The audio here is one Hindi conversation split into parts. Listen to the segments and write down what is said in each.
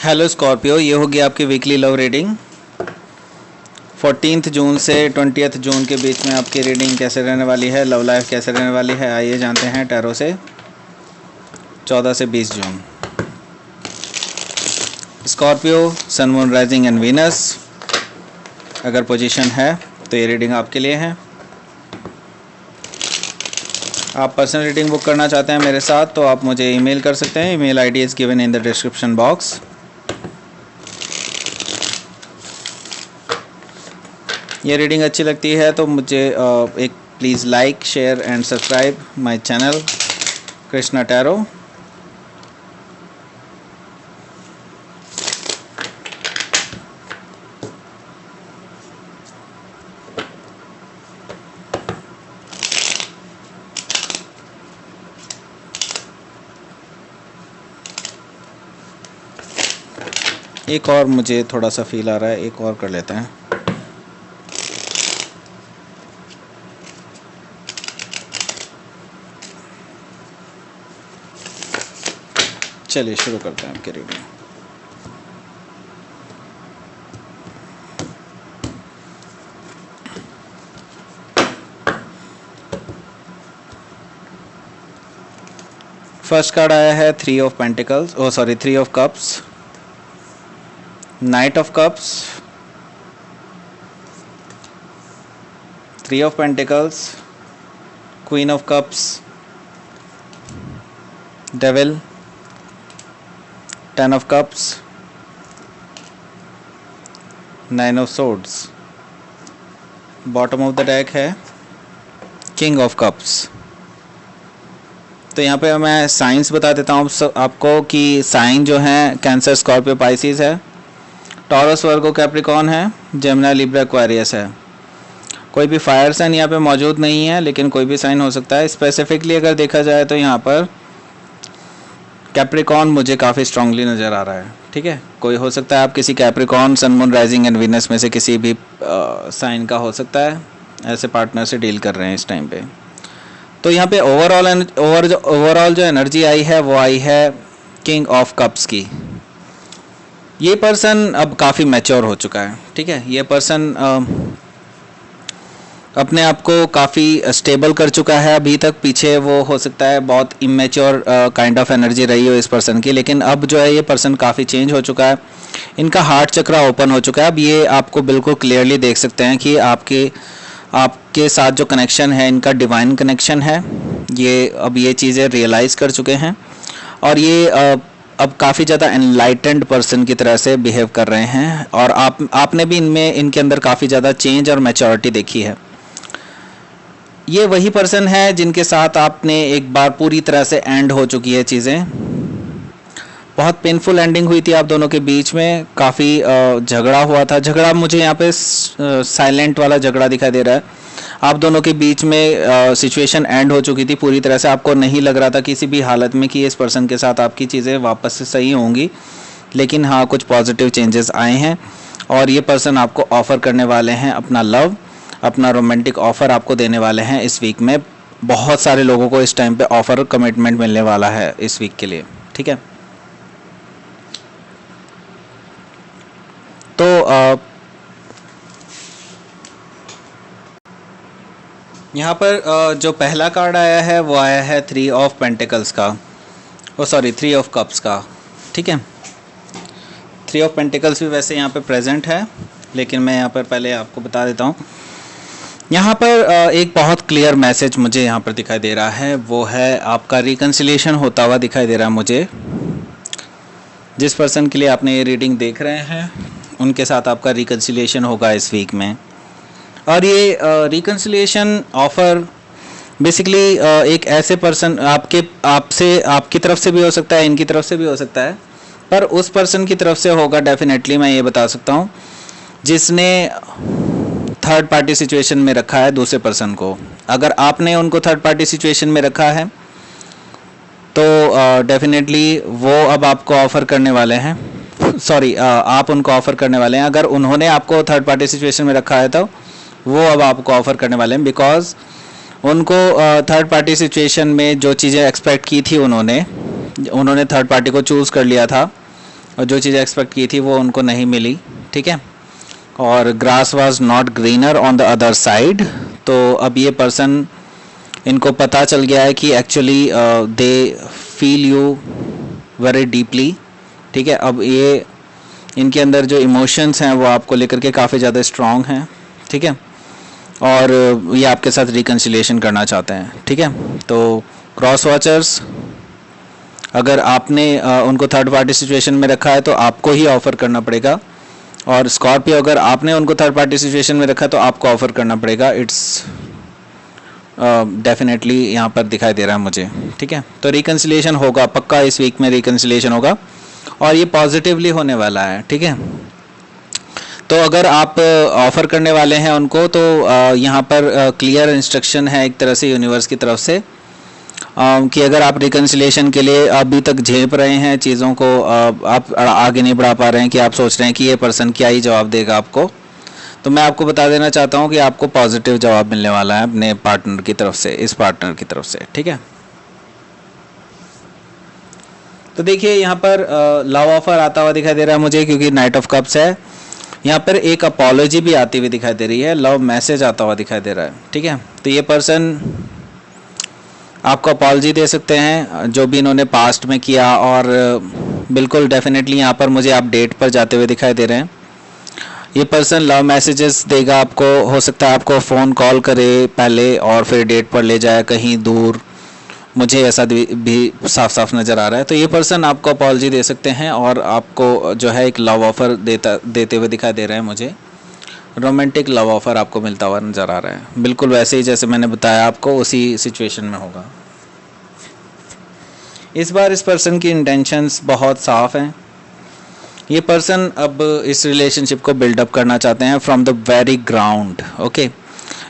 हेलो स्कॉर्पियो, ये होगी आपकी वीकली लव रीडिंग 14 जून से 20 जून के बीच में। आपकी रीडिंग कैसे रहने वाली है, लव लाइफ कैसे रहने वाली है, आइए जानते हैं टैरो से। 14 से 20 जून। Scorpio, sun, moon, rising and Venus अगर पोजीशन है तो ये रीडिंग आपके लिए है। आप पर्सनल रीडिंग बुक करना चाहते हैं मेरे साथ तो आप मुझे ईमेल कर सकते हैं। Email ID is given in the description box. ये रीडिंग अच्छी लगती है तो मुझे एक please like, share and subscribe my channel Krishna tarot. एक और मुझे थोड़ा सा फील आ रहा है, एक और कर लेते हैं। चलिए शुरू करते हैं आपकी रीडिंग। फर्स्ट कार्ड आया है 3 of pentacles, 3 of cups, night of cups, 3 of pentacles, queen of cups, devil, 10 of cups, 9 of swords. Bottom of the deck है किंग ऑफ कप्स। तो यहाँ पे मैं साइंस बता देता हूँ आपको कि साइन जो है कैंसर, स्कॉर्पियो, पाइसिस है, टॉरस, वर्गो, कैप्रिकॉर्न है, जेमिनी, लिब्रा, एक्वेरियस है। कोई भी फायर साइन यहाँ पे मौजूद नहीं है, लेकिन कोई भी साइन हो सकता है। स्पेसिफिकली अगर देखा जाए तो यहाँ पर कैप्रिकॉर्न मुझे काफ़ी स्ट्रांगली नज़र आ रहा है। ठीक है, कोई हो सकता है आप किसी Capricorn, sun, moon, rising and Venus में से किसी भी साइन का हो सकता है। ऐसे पार्टनर से डील कर रहे हैं इस टाइम पे। तो यहाँ पे ओवरऑल जो एनर्जी आई है वो आई है किंग ऑफ कप्स की। ये पर्सन अब काफ़ी मैच्योर हो चुका है। ठीक है, ये पर्सन अपने आप को काफ़ी स्टेबल कर चुका है। अभी तक पीछे वो हो सकता है बहुत इमेच्योर काइंड ऑफ एनर्जी रही हो इस पर्सन की, लेकिन अब जो है ये पर्सन काफ़ी चेंज हो चुका है। इनका हार्ट चक्रा ओपन हो चुका है। अब ये आपको बिल्कुल क्लियरली देख सकते हैं कि आपके साथ जो कनेक्शन है इनका डिवाइन कनेक्शन है। ये अब ये चीज़ें रियलाइज़ कर चुके हैं और ये अब काफ़ी ज़्यादा एनलाइटेंड पर्सन की तरह से बिहेव कर रहे हैं। और आपने भी इनके अंदर काफ़ी ज़्यादा चेंज और मैच्योरिटी देखी है। ये वही पर्सन है जिनके साथ आपने एक बार पूरी तरह से एंड हो चुकी है चीज़ें। बहुत पेनफुल एंडिंग हुई थी आप दोनों के बीच में। काफ़ी झगड़ा हुआ था। झगड़ा मुझे यहाँ पे साइलेंट वाला झगड़ा दिखाई दे रहा है। आप दोनों के बीच में सिचुएशन एंड हो चुकी थी पूरी तरह से। आपको नहीं लग रहा था किसी भी हालत में कि इस पर्सन के साथ आपकी चीज़ें वापस से सही होंगी, लेकिन हाँ, कुछ पॉजिटिव चेंजेस आए हैं और ये पर्सन आपको ऑफ़र करने वाले हैं अपना लव, अपना रोमांटिक ऑफ़र आपको देने वाले हैं इस वीक में। बहुत सारे लोगों को इस टाइम पे ऑफ़र, कमिटमेंट मिलने वाला है इस वीक के लिए। ठीक है, तो यहाँ पर जो पहला कार्ड आया है वो आया है 3 ऑफ पेंटिकल्स का, 3 ऑफ कप्स का। ठीक है, 3 ऑफ पेंटिकल्स भी वैसे यहाँ पे प्रेजेंट है, लेकिन मैं यहाँ पर पहले आपको बता देता हूँ। यहाँ पर एक बहुत क्लियर मैसेज मुझे यहाँ पर दिखाई दे रहा है, वो है आपका रिकन्सिलिएशन होता हुआ दिखाई दे रहा है मुझे। जिस पर्सन के लिए आपने ये रीडिंग देख रहे हैं उनके साथ आपका रिकन्सिलिएशन होगा इस वीक में। और ये रिकन्सिलिएशन ऑफ़र बेसिकली एक ऐसे पर्सन आपकी तरफ से भी हो सकता है, इनकी तरफ से भी हो सकता है, पर उस पर्सन की तरफ से होगा डेफिनेटली, मैं ये बता सकता हूँ, जिसने थर्ड पार्टी सिचुएशन में रखा है दूसरे पर्सन को। अगर आपने उनको थर्ड पार्टी सिचुएशन में रखा है तो डेफिनेटली वो अब आपको ऑफ़र करने वाले हैं। आप उनको ऑफ़र करने वाले हैं। अगर उन्होंने आपको थर्ड पार्टी सिचुएशन में रखा है तो वो अब आपको ऑफ़र करने वाले हैं, बिकॉज उनको थर्ड पार्टी सिचुएशन में जो चीज़ें एक्सपेक्ट की थी उन्होंने थर्ड पार्टी को चूज़ कर लिया था और जो चीज़ एक्सपेक्ट की थी वो उनको नहीं मिली, ठीक है। और grass was not greener on the other side. तो अब ये पर्सन, इनको पता चल गया है कि actually they feel you very deeply, ठीक है। अब ये इनके अंदर जो इमोशंस हैं वो आपको लेकर के काफ़ी ज़्यादा स्ट्रॉन्ग हैं, ठीक है। और ये आपके साथ रिकन्सिलिएशन करना चाहते हैं, ठीक है। तो क्रॉस वॉचर्स, अगर आपने उनको थर्ड पार्टी सिचुएशन में रखा है तो आपको ही ऑफ़र करना पड़ेगा, और स्कॉर्पियो अगर आपने उनको थर्ड पार्टी सिचुएशन में रखा है तो आपको ऑफ़र करना पड़ेगा। इट्स डेफिनेटली यहाँ पर दिखाई दे रहा है मुझे, ठीक है। तो रिकन्सिलिएशन होगा पक्का, इस वीक में रिकन्सिलिएशन होगा और ये पॉजिटिवली होने वाला है, ठीक है। तो अगर आप ऑफ़र करने वाले हैं उनको तो यहाँ पर क्लियर इंस्ट्रक्शन है एक तरह से यूनिवर्स की तरफ से कि अगर आप रिकन्सिलिएशन के लिए अभी तक झेप रहे हैं चीज़ों को, आप आगे नहीं बढ़ा पा रहे हैं, कि आप सोच रहे हैं कि ये पर्सन क्या ही जवाब देगा आपको, तो मैं आपको बता देना चाहता हूँ कि आपको पॉजिटिव जवाब मिलने वाला है अपने पार्टनर की तरफ से, इस पार्टनर की तरफ से, ठीक है। तो देखिए यहाँ पर लव ऑफर आता हुआ दिखाई दे रहा है मुझे, क्योंकि नाइट ऑफ कप्स है। यहाँ पर एक अपॉलॉजी भी आती हुई दिखाई दे रही है, लव मैसेज आता हुआ दिखाई दे रहा है, ठीक है। तो ये पर्सन आपको अपॉलॉजी दे सकते हैं जो भी इन्होंने पास्ट में किया, और बिल्कुल डेफिनेटली यहाँ पर मुझे आप डेट पर जाते हुए दिखाई दे रहे हैं। ये पर्सन लव मैसेजेस देगा आपको, हो सकता है आपको फ़ोन कॉल करे पहले और फिर डेट पर ले जाए कहीं दूर, मुझे ऐसा भी साफ साफ नज़र आ रहा है। तो ये पर्सन आपको अपॉलॉजी दे सकते हैं और आपको जो है एक लव ऑफ़र देते हुए दिखाई दे रहे हैं मुझे। रोमांटिक लव ऑफ़र आपको मिलता हुआ नज़र आ रहा है, बिल्कुल वैसे ही जैसे मैंने बताया आपको, उसी सिचुएशन में होगा। इस बार इस पर्सन की इंटेंशंस बहुत साफ़ हैं। ये पर्सन अब इस रिलेशनशिप को बिल्डअप करना चाहते हैं from the very ground, okay.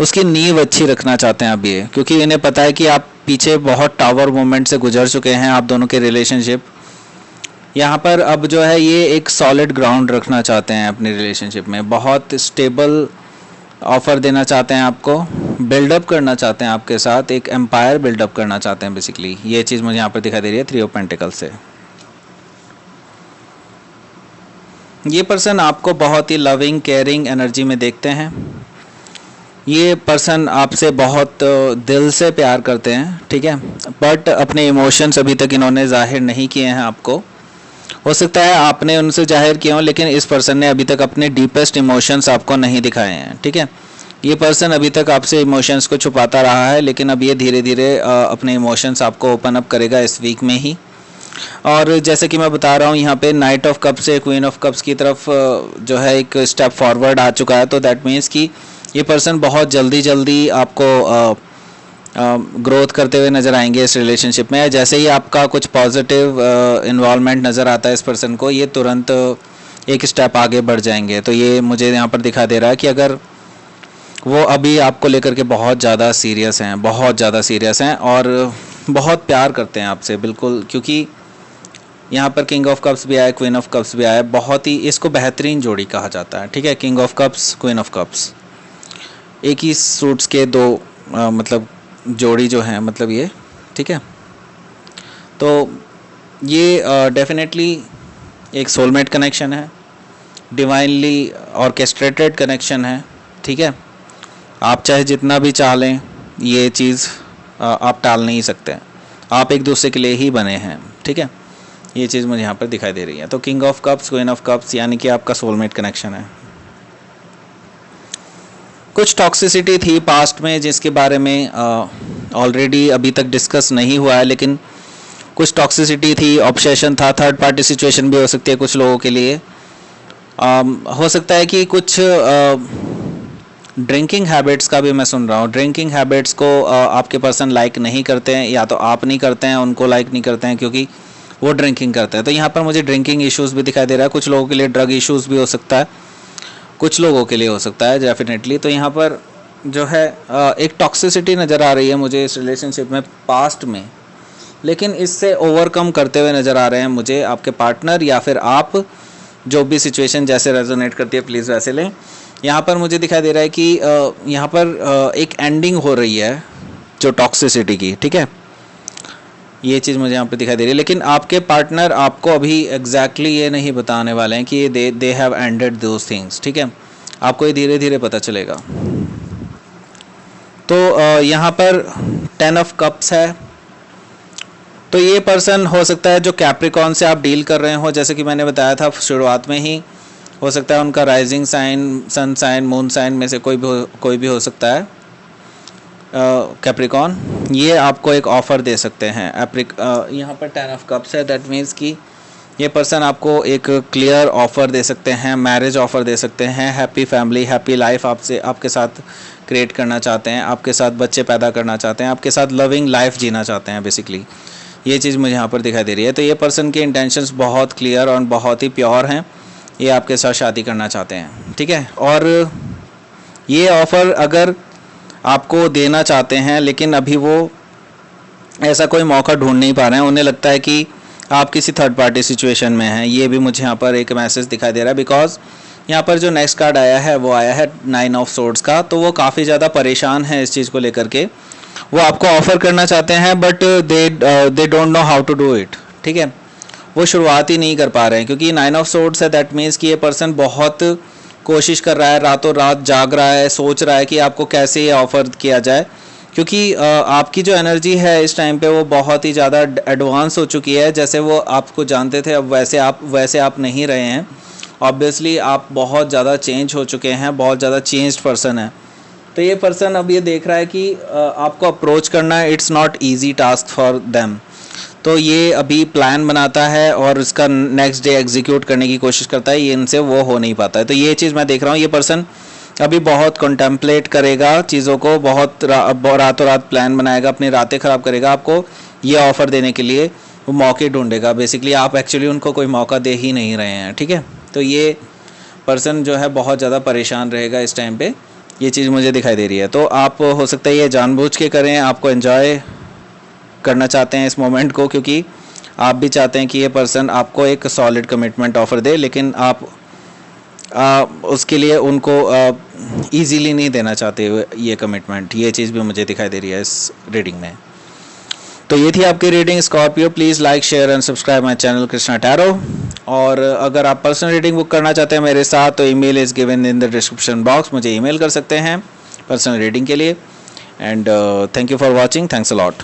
उसकी नींव अच्छी रखना चाहते हैं अब ये, क्योंकि इन्हें पता है कि आप पीछे बहुत टावर मोमेंट से गुजर चुके हैं आप दोनों के रिलेशनशिप। यहाँ पर अब जो है ये एक सॉलिड ग्राउंड रखना चाहते हैं अपनी रिलेशनशिप में, बहुत स्टेबल ऑफ़र देना चाहते हैं आपको, बिल्डअप करना चाहते हैं आपके साथ, एक एम्पायर बिल्डअप करना चाहते हैं बेसिकली। ये चीज़ मुझे यहाँ पर दिखाई दे रही है 3 ऑफ पेंटिकल्स से। ये पर्सन आपको बहुत ही लविंग केयरिंग एनर्जी में देखते हैं। ये पर्सन आपसे बहुत दिल से प्यार करते हैं, ठीक है, बट अपने इमोशंस अभी तक इन्होंने जाहिर नहीं किए हैं आपको। हो सकता है आपने उनसे जाहिर किए हों, लेकिन इस पर्सन ने अभी तक अपने डीपेस्ट इमोशंस आपको नहीं दिखाए हैं, ठीक है। ये पर्सन अभी तक आपसे इमोशंस को छुपाता रहा है, लेकिन अब ये धीरे धीरे अपने इमोशंस आपको ओपन अप करेगा इस वीक में ही। और जैसे कि मैं बता रहा हूँ यहाँ पे नाइट ऑफ कप्स से क्वीन ऑफ कप्स की तरफ जो है एक स्टेप फॉरवर्ड आ चुका है, तो दैट मीन्स कि ये पर्सन बहुत जल्दी आपको ग्रोथ करते हुए नज़र आएंगे इस रिलेशनशिप में। जैसे ही आपका कुछ पॉजिटिव इन्वॉल्वमेंट नज़र आता है इस पर्सन को, ये तुरंत एक स्टेप आगे बढ़ जाएंगे। तो ये मुझे यहाँ पर दिखा दे रहा है कि अगर वो अभी आपको लेकर के बहुत ज़्यादा सीरियस हैं, बहुत ज़्यादा सीरियस हैं और बहुत प्यार करते हैं आपसे, बिल्कुल, क्योंकि यहाँ पर किंग ऑफ कप्स भी आया, क्वीन ऑफ कप्स भी आया, बहुत ही इसको बेहतरीन जोड़ी कहा जाता है, ठीक है। King of cups, queen of cups, एक ही सूट्स के दो मतलब जोड़ी जो है, मतलब ये, ठीक है। तो ये डेफिनेटली एक सोलमेट कनेक्शन है, डिवाइनली ऑर्केस्ट्रेटेड कनेक्शन है, ठीक है। आप चाहे जितना भी चाह लें, ये चीज़ आप टाल नहीं सकते, आप एक दूसरे के लिए ही बने हैं, ठीक है। ये चीज़ मुझे यहाँ पर दिखाई दे रही है। तो king of cups, queen of cups, यानी कि आपका सोलमेट कनेक्शन है। कुछ टॉक्सिसिटी थी पास्ट में जिसके बारे में ऑलरेडी अभी तक डिस्कस नहीं हुआ है, लेकिन कुछ टॉक्सिसिटी थी, ऑब्सेशन था, थर्ड पार्टी सिचुएशन भी हो सकती है कुछ लोगों के लिए। हो सकता है कि कुछ ड्रिंकिंग हैबिट्स का भी मैं सुन रहा हूँ। ड्रिंकिंग हैबिट्स को आपके पर्सन लाइक नहीं करते हैं, या तो आप नहीं करते हैं, उनको लाइक नहीं करते हैं क्योंकि वो ड्रिंकिंग करते हैं। तो यहाँ पर मुझे ड्रिंकिंग इश्यूज़ भी दिखाई दे रहा है। कुछ लोगों के लिए ड्रग इश्यूज़ भी हो सकता है, कुछ लोगों के लिए हो सकता है डेफिनेटली। तो यहाँ पर जो है एक टॉक्सिसिटी नज़र आ रही है मुझे इस रिलेशनशिप में पास्ट में, लेकिन इससे ओवरकम करते हुए नज़र आ रहे हैं मुझे आपके पार्टनर, या फिर आप, जो भी सिचुएशन जैसे रेजोनेट करती है प्लीज़ वैसे लें। यहाँ पर मुझे दिखाई दे रहा है कि यहाँ पर एक एंडिंग हो रही है जो टॉक्सिसिटी की, ठीक है। ये चीज़ मुझे यहाँ पे दिखाई दे रही है। लेकिन आपके पार्टनर आपको अभी एग्जैक्टली ये नहीं बताने वाले हैं कि they have ended those things, ठीक है। आपको ये धीरे धीरे पता चलेगा। तो यहाँ पर 10 ऑफ कप्स है। तो ये पर्सन हो सकता है जो कैप्रिकॉन से आप डील कर रहे हो, जैसे कि मैंने बताया था शुरुआत में ही, हो सकता है उनका rising sign, sun sign, moon sign में से कोई भी हो सकता है कैप्रिकॉन। ये आपको एक ऑफ़र दे सकते हैं। यहाँ पर 10 ऑफ कप्स है, दैट मीन्स कि ये पर्सन आपको एक क्लियर ऑफ़र दे सकते हैं, मैरिज ऑफ़र दे सकते हैं, हैप्पी फैमिली, हैप्पी लाइफ आपके साथ क्रिएट करना चाहते हैं, आपके साथ बच्चे पैदा करना चाहते हैं, आपके साथ लविंग लाइफ जीना चाहते हैं बेसिकली। ये चीज़ मुझे यहाँ पर दिखाई दे रही है। तो ये पर्सन के इंटेंशंस बहुत क्लियर और बहुत ही प्योर हैं, ये आपके साथ शादी करना चाहते हैं, ठीक है। और ये ऑफ़र अगर आपको देना चाहते हैं, लेकिन अभी वो ऐसा कोई मौका ढूंढ नहीं पा रहे हैं, उन्हें लगता है कि आप किसी थर्ड पार्टी सिचुएशन में हैं। ये भी मुझे यहाँ पर एक मैसेज दिखाई दे रहा है, बिकॉज यहाँ पर जो नेक्स्ट कार्ड आया है वो आया है 9 ऑफ सोर्ड्स का। तो वो काफ़ी ज़्यादा परेशान है इस चीज़ को लेकर के। वो आपको ऑफ़र करना चाहते हैं, but they don't know how to do it, ठीक है। वो शुरुआत ही नहीं कर पा रहे हैं, क्योंकि 9 ऑफ सोर्ड्स है, दैट मीन्स कि ये पर्सन बहुत कोशिश कर रहा है, रातों रात जाग रहा है, सोच रहा है कि आपको कैसे ये ऑफ़र किया जाए, क्योंकि आपकी जो एनर्जी है इस टाइम पे वो बहुत ही ज़्यादा एडवांस हो चुकी है। जैसे वो आपको जानते थे, अब वैसे आप नहीं रहे हैं। ऑब्वियसली आप बहुत ज़्यादा चेंज हो चुके हैं, बहुत ज़्यादा चेंज्ड पर्सन है। तो ये पर्सन अब ये देख रहा है कि आपको अप्रोच करना it's not easy task for them. तो ये अभी प्लान बनाता है और इसका नेक्स्ट डे एग्जीक्यूट करने की कोशिश करता है, ये इनसे वो हो नहीं पाता है। तो ये चीज़ मैं देख रहा हूँ, ये पर्सन अभी बहुत कंटेम्पलेट करेगा चीज़ों को, बहुत रातों रात प्लान बनाएगा, अपनी रातें ख़राब करेगा आपको ये ऑफ़र देने के लिए, वो मौके ढूंढेगा। बेसिकली आप एक्चुअली उनको कोई मौका दे ही नहीं रहे हैं, ठीक है। तो ये पर्सन जो है बहुत ज़्यादा परेशान रहेगा इस टाइम पे, ये चीज़ मुझे दिखाई दे रही है। तो आप हो सकता है ये जानबूझ के करें, आपको एंजॉय करना चाहते हैं इस मोमेंट को, क्योंकि आप भी चाहते हैं कि ये पर्सन आपको एक सॉलिड कमिटमेंट ऑफ़र दे, लेकिन आप उसके लिए उनको ईजीली नहीं देना चाहते ये कमिटमेंट। ये चीज़ भी मुझे दिखाई दे रही है इस रीडिंग में। तो ये थी आपकी reading Scorpio. Please like, share and subscribe my channel Krishna tarot. और अगर आप पर्सनल रीडिंग बुक करना चाहते हैं मेरे साथ, तो email is given in the description box, मुझे ईमेल कर सकते हैं पर्सनल रीडिंग के लिए। And thank you for watching, thanks a lot.